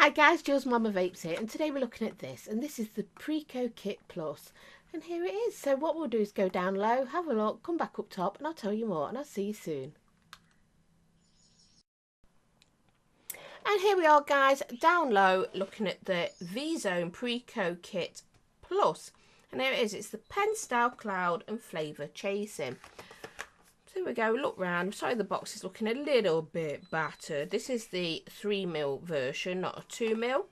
Hi guys, Jules Mama Vapes here, and today we're looking at this, and this is the Preco Kit Plus, and here it is. So what we'll do is go down low, have a look, come back up top, and I'll tell you more, and I'll see you soon. And here we are guys, down low, looking at the V-Zone Preco Kit Plus, and here it is. It's the pen style cloud and flavour chasing. So here we go, look round. Sorry the box is looking a little bit battered. This is the 3ml version, not a 2ml.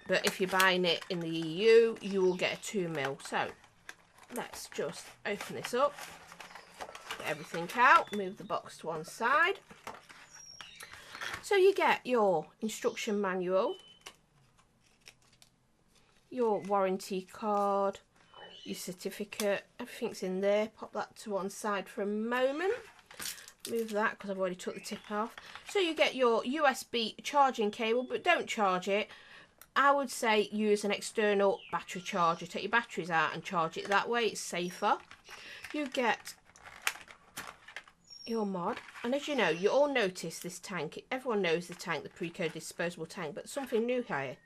But if you're buying it in the EU, you will get a 2ml. So let's just open this up, get everything out, move the box to one side. So you get your instruction manual, your warranty card, your certificate, everything's in there. Pop that to one side for a moment. Move that because I've already took the tip off. So you get your USB charging cable, but don't charge it. I would say use an external battery charger. Take your batteries out and charge it that way. It's safer. You get your mod, and as you know, you all notice this tank. Everyone knows the tank, the Preco disposable tank, but something new here.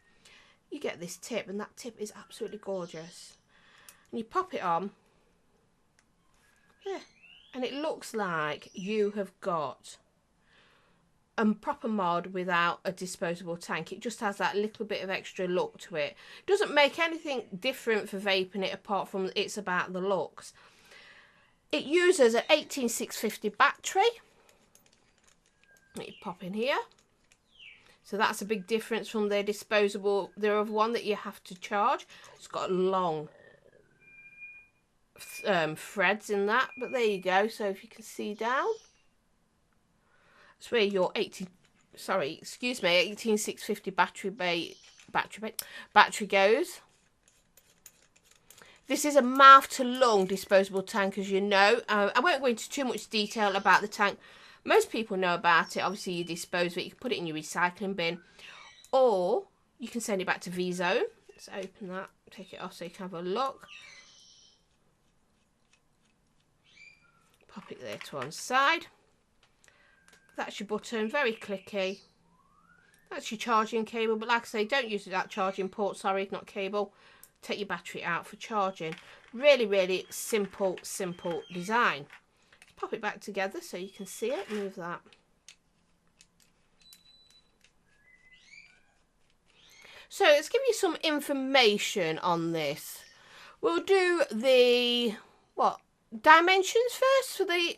You get this tip, and that tip is absolutely gorgeous. And you pop it on, yeah, and it looks like you have got a proper mod without a disposable tank. It just has that little bit of extra look to it. It doesn't make anything different for vaping it apart from it's about the looks. It uses an 18650 battery that you pop in here. So that's a big difference from their disposable. There are one that you have to charge. It's got long threads in that, but there you go. So if you can see down, that's where your 18650 battery goes. This is a mouth to lung disposable tank, as you know. I won't go into too much detail about the tank. Most people know about it. Obviously you dispose of it, you can put it in your recycling bin, or you can send it back to V-Zone. Let's open that, take it off so you can have a look. Pop it there to one side. That's your button, very clicky. That's your charging cable, but like I say, don't use that charging port, sorry, not cable. Take your battery out for charging. Really, really simple design. Pop it back together so you can see it. Move that. So let's give you some information on this. We'll do the dimensions first for the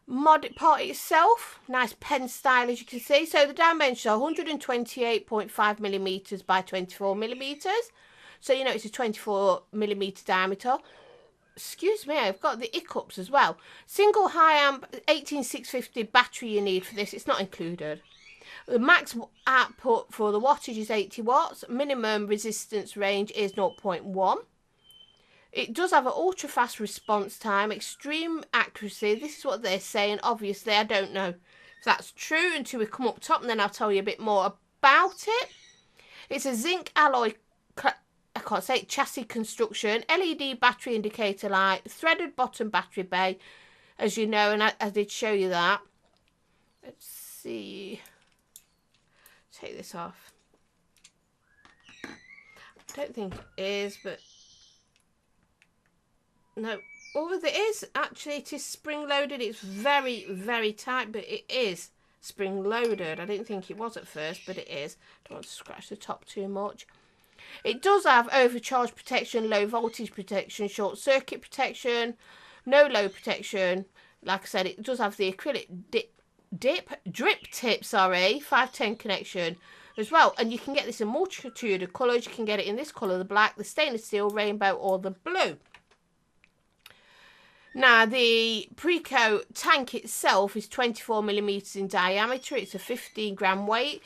mod part itself. Nice pen style, as you can see. So the dimensions are 128.5 millimeters by 24 millimeters. So you know it's a 24 millimeter diameter. Excuse me, I've got the hiccups as well. Single high amp 18650 battery you need for this. It's not included. The max output for the wattage is 80 watts. Minimum resistance range is 0.1. It does have an ultra fast response time, extreme accuracy. This is what they're saying. Obviously, I don't know if that's true until we come up top, and then I'll tell you a bit more about it. It's a zinc alloy, I can't say it, chassis construction, LED battery indicator light, threaded bottom battery bay, as you know, and I did show you that. Let's see. Take this off. I don't think it is, but no. Oh, it is actually. It is spring loaded. It's very tight, but it is spring loaded. I didn't think it was at first, but it is. Don't want to scratch the top too much. It does have overcharge protection, low voltage protection, short circuit protection, no load protection. Like I said, it does have the acrylic drip tip, 510 connection as well. And you can get this in multitude of colours. You can get it in this colour, the black, the stainless steel, rainbow, or the blue. Now, the Preco tank itself is 24 millimeters in diameter. It's a 15 gram weight.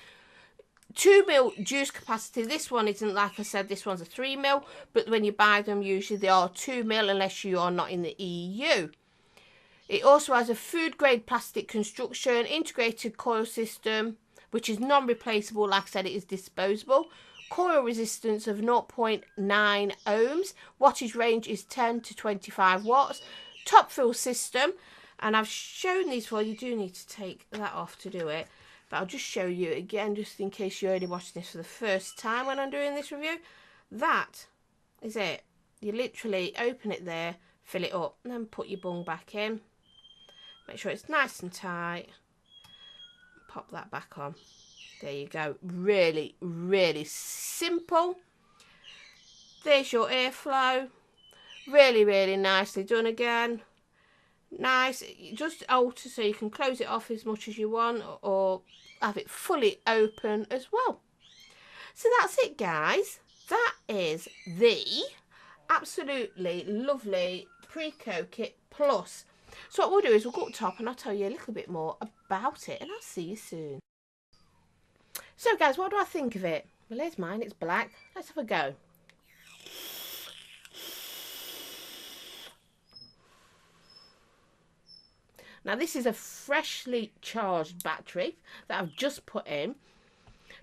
2ml juice capacity. This one isn't, like I said, this one's a 3ml, but when you buy them, usually they are 2ml unless you are not in the EU. It also has a food grade plastic construction, integrated coil system, which is non-replaceable. Like I said, it is disposable. Coil resistance of 0.9 ohms. Wattage range is 10 to 25 watts. Top fill system, and I've shown these for you. Do need to take that off to do it. But I'll just show you again, just in case you're only watching this for the first time when I'm doing this review. That is it. You literally open it there, fill it up, and then put your bung back in. Make sure it's nice and tight. Pop that back on. There you go. Really, really simple. There's your airflow. Really, really nicely done again. Nice. Just alter so you can close it off as much as you want, or have it fully open as well. So that's it, guys. That is the absolutely lovely Preco Kit Plus. So what we'll do is we'll go up top and I'll tell you a little bit more about it, and I'll see you soon. So guys, what do I think of it? Well, here's mine. It's black. Let's have a go. Now this is a freshly charged battery that I've just put in,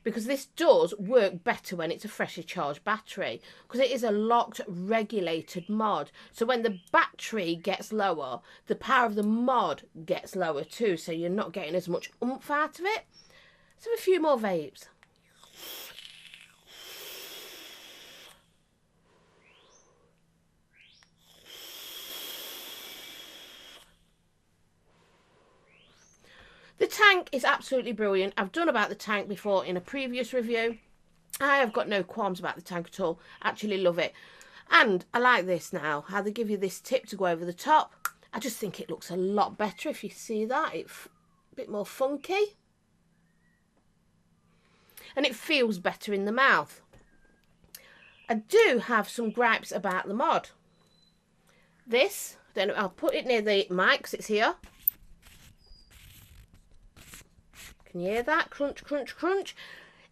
because this does work better when it's a freshly charged battery, because it is a locked regulated mod. So when the battery gets lower, the power of the mod gets lower too, so you're not getting as much oomph out of it. Let's have a few more vapes. The tank is absolutely brilliant. I've done about the tank before in a previous review. I have got no qualms about the tank at all. Actually love it. And I like this now, how they give you this tip to go over the top. I just think it looks a lot better if you see that. It's a bit more funky. And it feels better in the mouth. I do have some gripes about the mod. This, then I'll put it near the mic because it's here. Can you hear that? Crunch, crunch, crunch.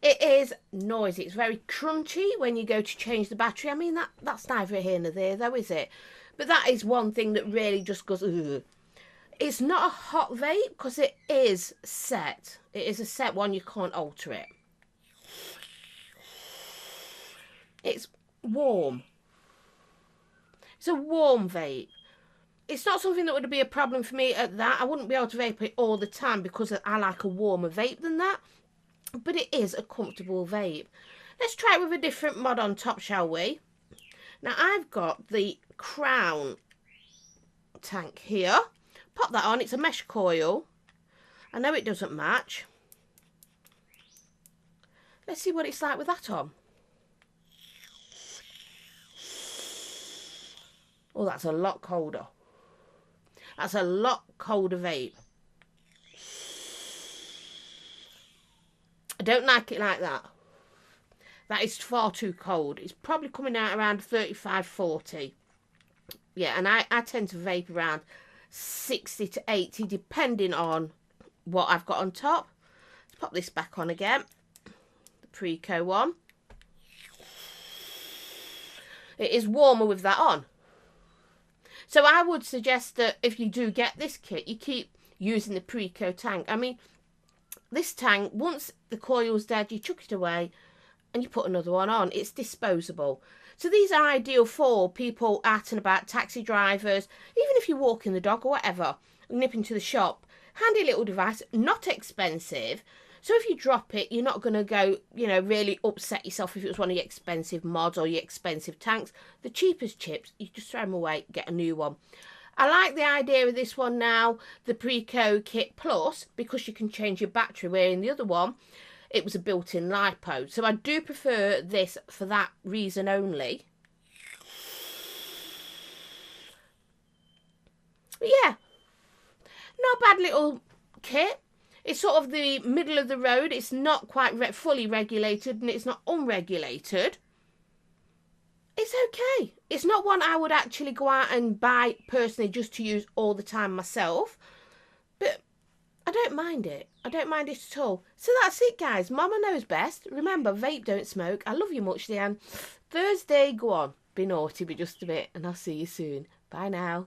It is noisy. It's very crunchy when you go to change the battery. I mean, that's neither here nor there, though, is it? But that is one thing that really just goes, ugh. It's not a hot vape because it is set. It is a set one. You can't alter it. It's warm. It's a warm vape. It's not something that would be a problem for me at that. I wouldn't be able to vape it all the time because I like a warmer vape than that. But it is a comfortable vape. Let's try it with a different mod on top, shall we? Now, I've got the Crown tank here. Pop that on. It's a mesh coil. I know it doesn't match. Let's see what it's like with that on. Oh, that's a lot colder. That's a lot colder vape. I don't like it like that. That is far too cold. It's probably coming out around 35, 40. Yeah, and I tend to vape around 60 to 80, depending on what I've got on top. Let's pop this back on again. The Preco one. It is warmer with that on. So I would suggest that if you do get this kit, you keep using the Preco tank. I mean, this tank, once the coil's dead, you chuck it away and you put another one on. It's disposable. So these are ideal for people out and about, taxi drivers, even if you're walking the dog or whatever, nip into the shop. Handy little device, not expensive. So if you drop it, you're not going to go, you know, really upset yourself if it was one of your expensive mods or your expensive tanks. The cheapest chips, you just throw them away, get a new one. I like the idea of this one now, the Preco Kit Plus, because you can change your battery, where in the other one, it was a built-in LiPo. So I do prefer this for that reason only. But yeah, not a bad little kit. It's sort of the middle of the road. It's not quite fully regulated and it's not unregulated. It's okay. It's not one I would actually go out and buy personally just to use all the time myself. But I don't mind it. I don't mind it at all. So that's it, guys. Mama knows best. Remember, vape, don't smoke. I love you much, Leanne. Thursday, go on. Be naughty, but just a bit. And I'll see you soon. Bye now.